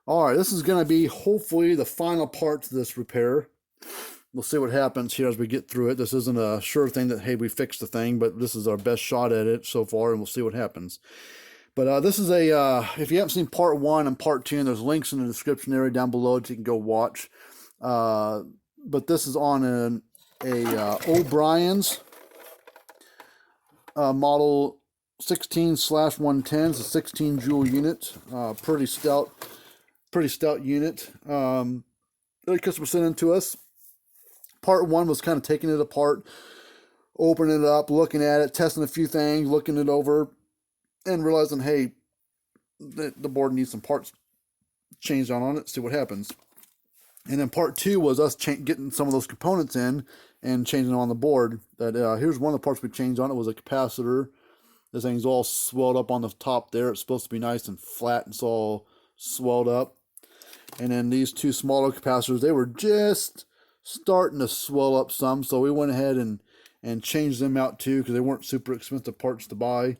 All right, this is going to be hopefully the final part to this repair. We'll see what happens here as we get through it. This isn't a sure thing that, hey, we fixed the thing, but this is our best shot at it so far, and we'll see what happens. But this is if you haven't seen part 1 and part 2, and there's links in the description area down below that you can go watch. But this is on O'Brien's model 16/110. It's a 16 joule unit, pretty stout unit. The customer sent it to us. Part 1 was kind of taking it apart, opening it up, looking at it, testing a few things, looking it over, and realizing, hey, the board needs some parts changed on it, see what happens. And then part 2 was us getting some of those components in and changing them on the board. Here's one of the parts we changed on it was a capacitor. This thing's all swelled up on the top there. It's supposed to be nice and flat, and it's all swelled up. And then these 2 smaller capacitors, they were just starting to swell up some, so we went ahead and changed them out too, because they weren't super expensive parts to buy.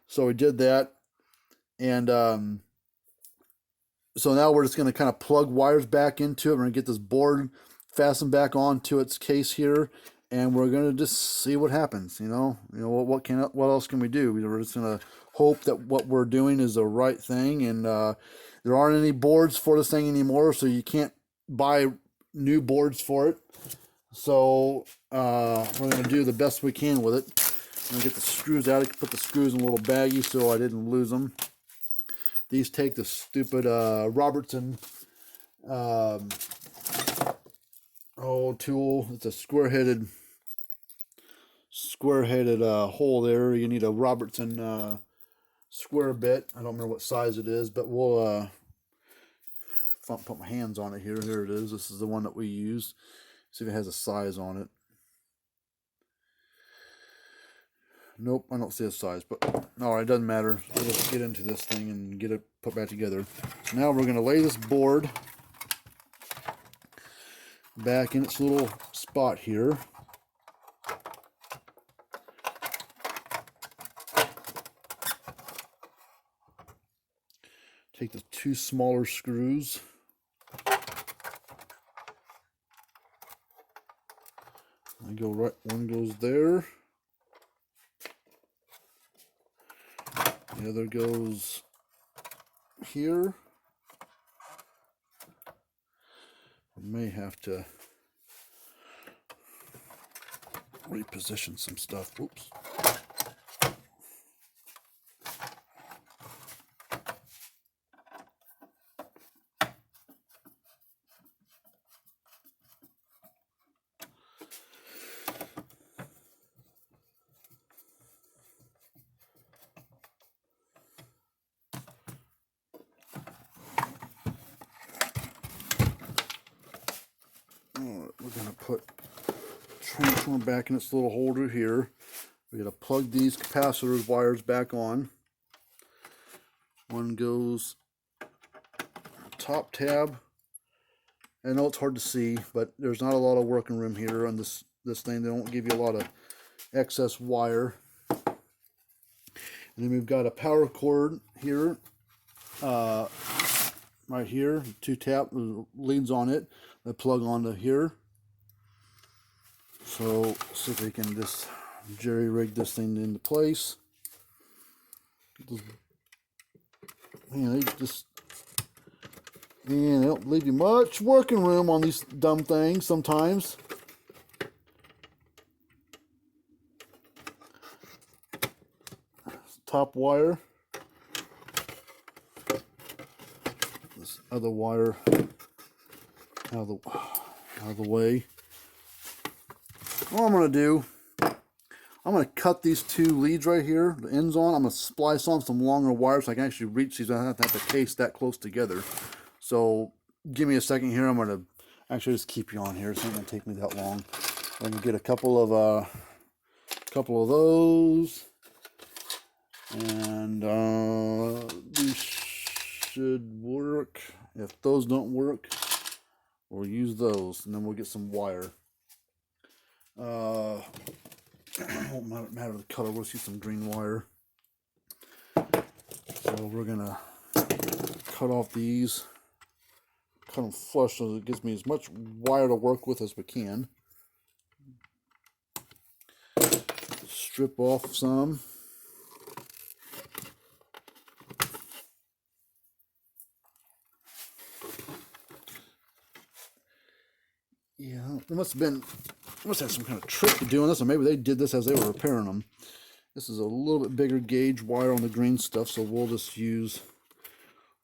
So we did that, and so now we're just going to kind of plug wires back into it. We're going to get this board fastened back onto its case here, and we're going to just see what happens. What else can we do? We're just going to hope that what we're doing is the right thing, and there aren't any boards for this thing anymore, so you can't buy new boards for it. So we're going to do the best we can with it. I'm going to get the screws out. I can put the screws in a little baggie so I didn't lose them. These take the stupid Robertson tool. It's a square-headed hole there. You need a Robertson square bit. I don't remember what size it is, but we'll put my hands on it here. Here it is. This is the one that we use. See if it has a size on it. Nope, I don't see a size, but all right, it doesn't matter. Let's get into this thing and get it put back together. So now we're going to lay this board back in its little spot here. Take the 2 smaller screws. One goes there. The other goes here. I may have to reposition some stuff. Oops. We're going to put transformer back in its little holder here. We're going to plug these capacitor wires back on. One goes top tab. I know it's hard to see, but there's not a lot of working room here on this thing. They don't give you a lot of excess wire. And then we've got a power cord here, right here. 2 tap leads on it. They plug onto here. So see if we can just jerry rig this thing into place. Man, they don't leave you much working room on these dumb things sometimes. Top wire. This other wire out of the way. What I'm going to do, I'm going to cut these 2 leads right here, the ends on. I'm going to splice on some longer wires so I can actually reach these. I don't have to have the case that close together. So give me a second here. I'm going to actually just keep you on here. It's not going to take me that long. I'm going to get a couple of those, and these should work. If those don't work, we'll use those, and then we'll get some wire. Won't matter the color. We'll see some green wire. So we're gonna cut off these. cut them flush so it gives me as much wire to work with as we can. Strip off some. Yeah, there must have some kind of trick to doing this, or maybe they did this as they were repairing them. This is a little bit bigger gauge wire on the green stuff, so we'll just use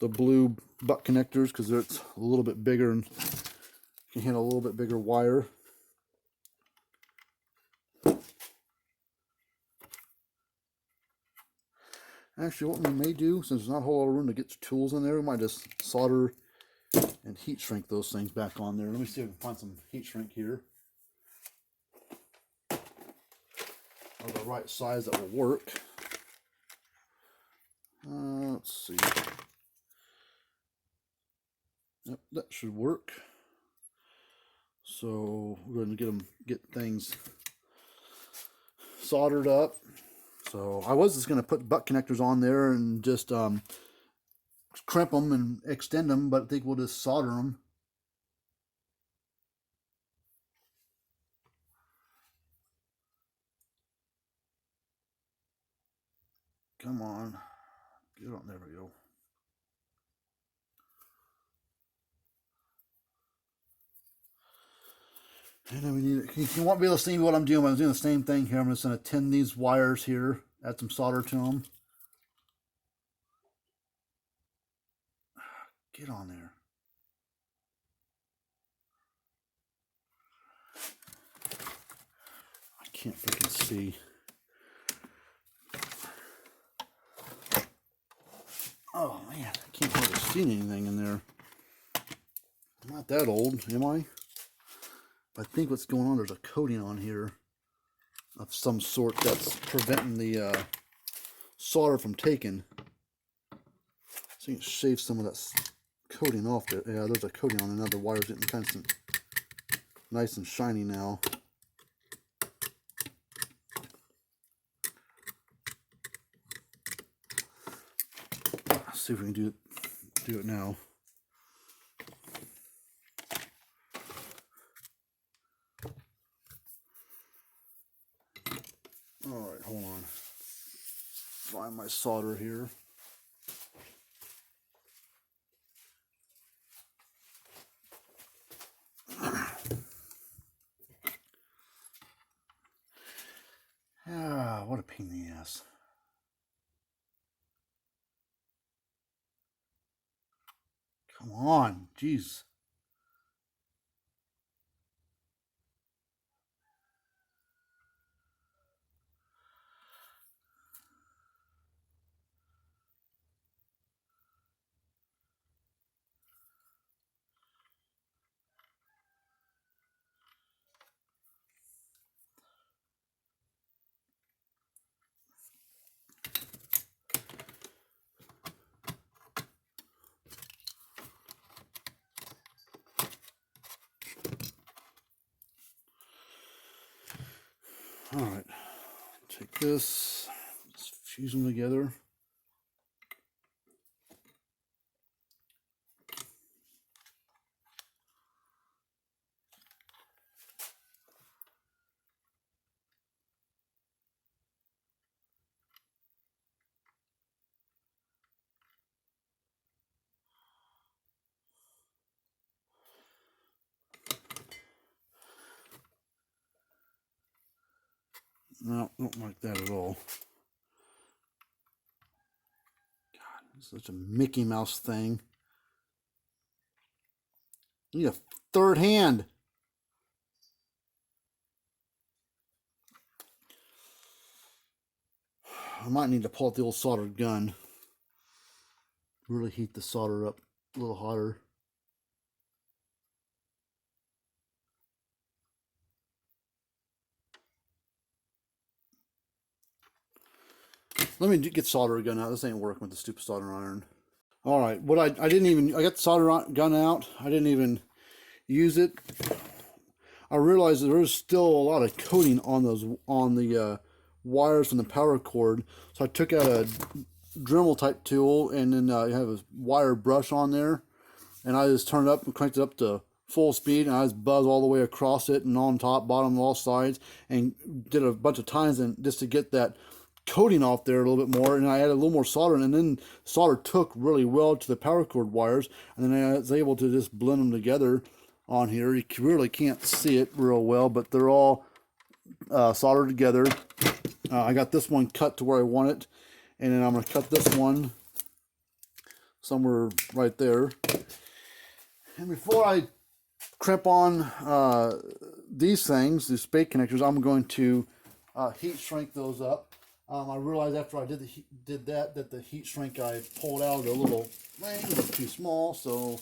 the blue butt connectors because it's a little bit bigger and can handle a little bit bigger wire. Actually, what we may do, since there's not a whole lot of room to get tools in there, we might just solder and heat shrink those things back on there. Let me see if I can find some heat shrink here of the right size that will work. Let's see. Yep, that should work. So we're going to get things soldered up. So I was just going to put butt connectors on there and just crimp them and extend them, but I think we'll just solder them. Come on. Get on. There we go. And then we need, you won't be able to see what I'm doing. I'm doing the same thing here. I'm just going to tin these wires here, add some solder to them. Get on there. I can't freaking see. Oh man, I can't hardly see anything in there. I'm not that old, am I? I think what's going on, there's a coating on here of some sort that's preventing the solder from taking. So you can shave some of that coating off there. Yeah, there's a coating on another wire getting constant, nice and shiny now. Let's see if we can do it now. All right, hold on. Find my solder here. Ah, what a pain in the ass. Come on, jeez. All right, take this, let's fuse them together. No, don't like that at all. God, it's such a Mickey Mouse thing. You need a third hand. I might need to pull out the old soldered gun. Really heat the solder up a little hotter. Let me get solder gun out. This ain't working with the stupid solder iron. All right, what I got the solder gun out. I didn't even use it. I realized that there's still a lot of coating on the wires from the power cord. So I took out a Dremel type tool, and then I have a wire brush on there, and I just turned it up and cranked it up to full speed, and I just buzzed all the way across it and on top, bottom, all sides, and did a bunch of times and just to get that coating off there a little bit more. And I added a little more solder, and then solder took really well to the power cord wires, and then I was able to just blend them together on here. You really can't see it real well, but they're all soldered together. I got this one cut to where I want it, and then I'm going to cut this one somewhere right there. And before I crimp on these things, these spade connectors, I'm going to heat shrink those up. I realized after I did that the heat shrink I pulled out of the little thing was too small, so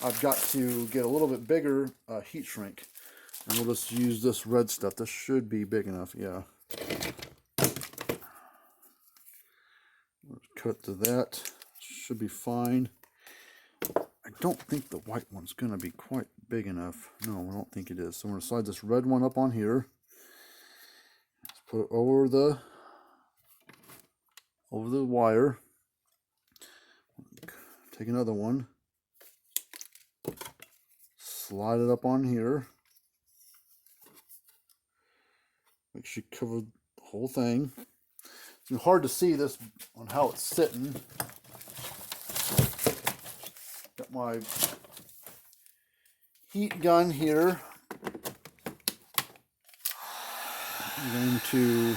I've got to get a little bit bigger heat shrink. And we'll just use this red stuff. This should be big enough, yeah. Cut to that. Should be fine. I don't think the white one's going to be quite big enough. No, I don't think it is. So I'm going to slide this red one up on here. Let's put it over the wire. Take another one. Slide it up on here. Make sure you cover the whole thing. It's hard to see this on how it's sitting. Got my heat gun here. I'm going to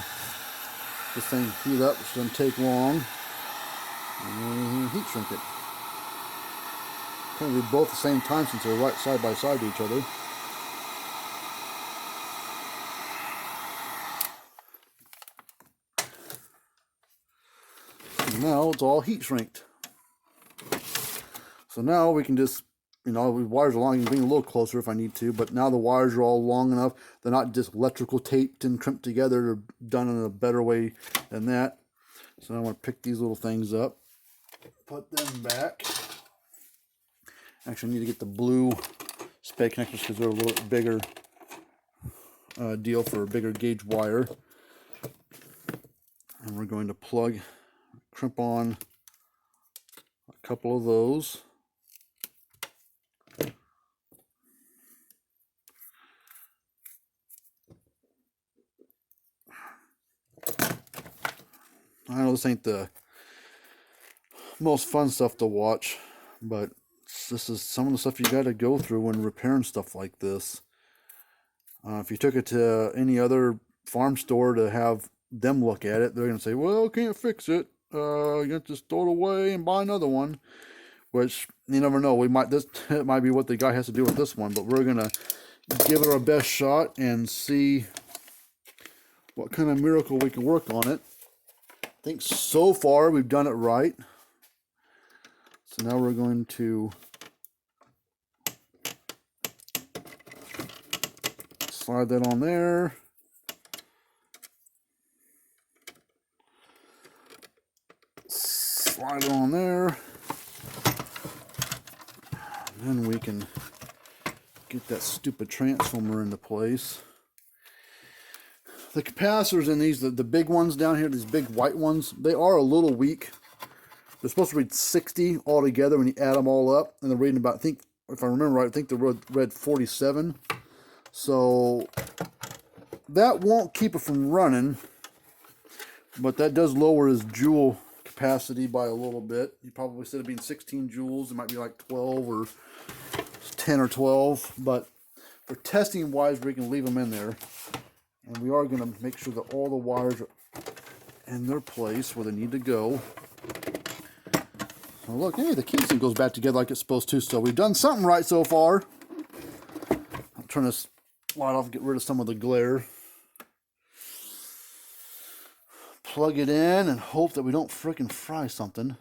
this thing heat up, which doesn't take long. And heat shrink it. Kind of do both at the same time since they're right side by side to each other. Now it's all heat shrinked. So now we can just, the wires are long, you can bring it a little closer if I need to, but now the wires are all long enough. They're not just electrical taped and crimped together. They're done in a better way than that. So now I'm going to pick these little things up, put them back. Actually, I need to get the blue spade connectors because they're a little bit bigger deal for a bigger gauge wire. And we're going to crimp on a couple of those. I know this ain't the most fun stuff to watch, but this is some of the stuff you got to go through when repairing stuff like this. If you took it to any other farm store to have them look at it, they're going to say, well, can't fix it. You have to just throw it away and buy another one. Which, you never know. It might be what the guy has to do with this one, but we're going to give it our best shot and see what kind of miracle we can work on it. I think so far we've done it right. So now we're going to slide that on there. Slide it on there. And then we can get that stupid transformer into place. The capacitors in these, the big ones down here, these big white ones, they are a little weak. They're supposed to read 60 altogether when you add them all up. And they're reading about, I think, if I remember right, I think they read 47. So that won't keep it from running. But that does lower his joule capacity by a little bit. You probably, instead of being 16 joules, it might be like 12 or 10 or 12. But for testing wise, we can leave them in there. And we are going to make sure that all the wires are in their place where they need to go. So look, hey, the casing goes back together like it's supposed to. So we've done something right so far. I'll turn this light off and get rid of some of the glare. Plug it in and hope that we don't frickin' fry something.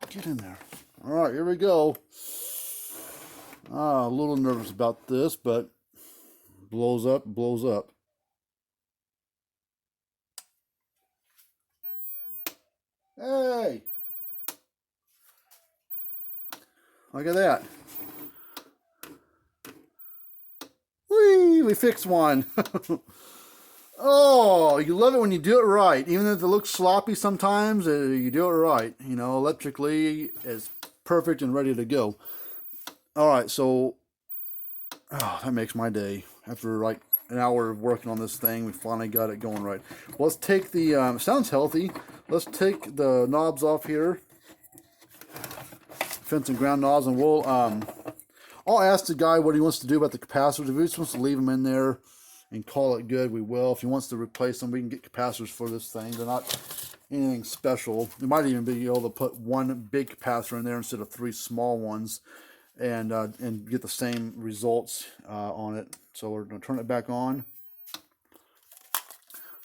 Get in there. All right, here we go. A little nervous about this, but blows up, blows up. Hey! Look at that. Whee! We fixed one. Oh, you love it when you do it right. Even if it looks sloppy sometimes, you do it right. You know, electrically, it's perfect and ready to go. All right, so that makes my day. After like an hour of working on this thing, we finally got it going right. Well, let's take the, sounds healthy. Let's take the knobs off here. Fence and ground knobs, and I'll ask the guy what he wants to do about the capacitors. If he just wants to leave them in there and call it good, we will. If he wants to replace them, we can get capacitors for this thing. They're not anything special. We might even be able to put one big capacitor in there instead of 3 small ones, and get the same results on it. So we're going to turn it back on.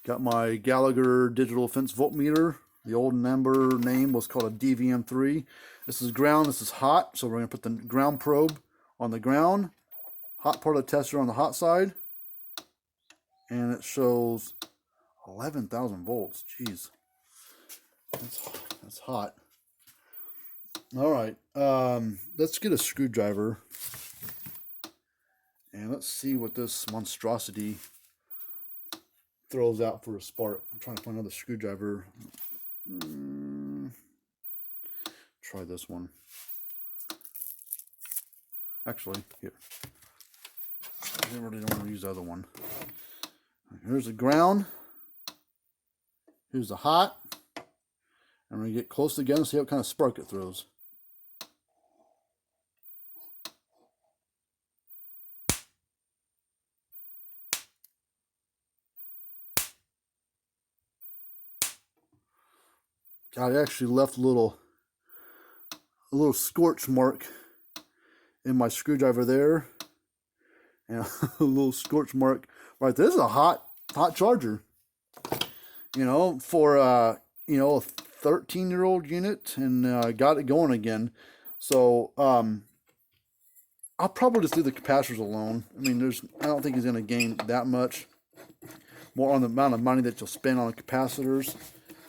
Got my Gallagher digital fence voltmeter. The old number name was called a DVM3. This is ground, this is hot, so we're going to put the ground probe on the ground, hot part of the tester on the hot side, and it shows 11,000 volts. Jeez, that's hot. All right, let's get a screwdriver, and let's see what this monstrosity throws out for a spark. I'm trying to find another screwdriver. Try this one. Actually, here. I really don't want to use the other one. Here's the ground. Here's the hot. I'm going to get close again and see what kind of spark it throws. God, I actually left a little scorch mark in my screwdriver there, and a little scorch mark right there. This is a hot charger, you know, for a 13-year-old unit, and got it going again. So I'll probably just leave the capacitors alone. I mean, I don't think he's going to gain that much more on the amount of money that you'll spend on the capacitors.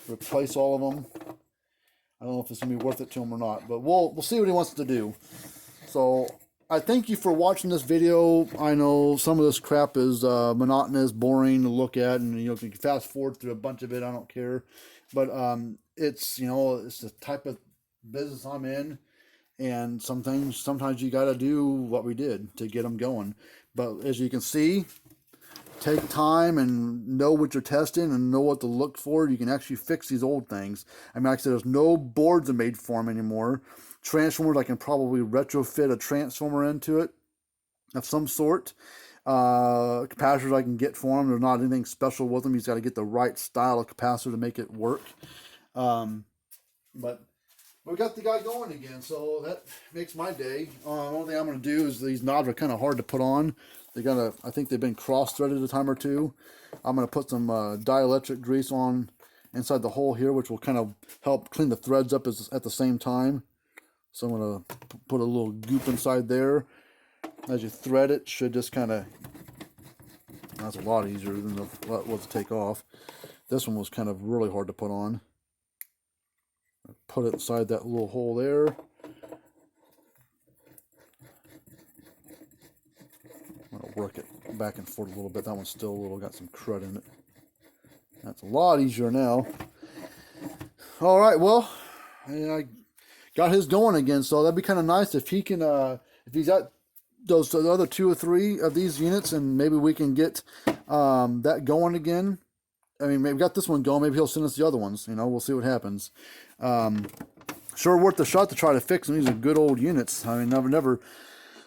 Replace all of them. I don't know if it's gonna be worth it to him or not, but we'll see what he wants to do. So I thank you for watching this video. I know some of this crap is monotonous, boring to look at, and you can fast forward through a bunch of it. I don't care, but it's it's the type of business I'm in, and sometimes you got to do what we did to get them going. But as you can see, take time and know what you're testing and know what to look for. You can actually fix these old things. I mean, like I said, there's no boards are made for them anymore. Transformers, I can probably retrofit a transformer into it of some sort. Capacitors I can get for them. There's not anything special with them. You've got to get the right style of capacitor to make it work. But we got the guy going again, so that makes my day. The only thing I'm going to do is these knobs are kind of hard to put on. I think they've been cross-threaded a time or two. I'm going to put some dielectric grease on inside the hole here, which will kind of help clean the threads up at the same time. So I'm going to put a little goop inside there. As you thread it, should just kind of, that's a lot easier than what was to take off. This one was kind of really hard to put on. Put it inside that little hole there. I'm going to work it back and forth a little bit. That one's still got some crud in it. That's a lot easier now. All right, well, I got his going again, so that'd be kind of nice if he can, if he's got those other 2 or 3 of these units, and maybe we can get that going again. I mean, maybe got this one going. Maybe he'll send us the other ones. We'll see what happens. Sure worth the shot to try to fix them. These are good old units. I mean, I've never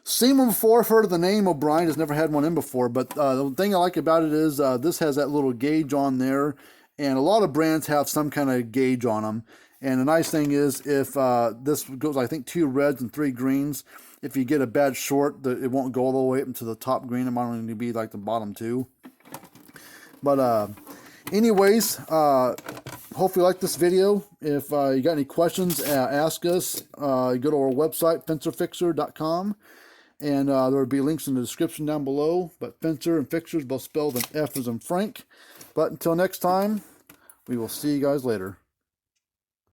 seen one before. I've heard of the name O'Brien. Has never had one in before. But the thing I like about it is this has that little gauge on there, and a lot of brands have some kind of gauge on them. And the nice thing is, if this goes, I think 2 reds and 3 greens. If you get a bad short, it won't go all the way up into the top green. It might only be like the bottom 2. But anyways, hopefully you like this video. If you got any questions, ask us. Go to our website, fencerfixer.com, and there will be links in the description down below. But Fencer and Fixers both spelled in F as in Frank. But until next time, we will see you guys later.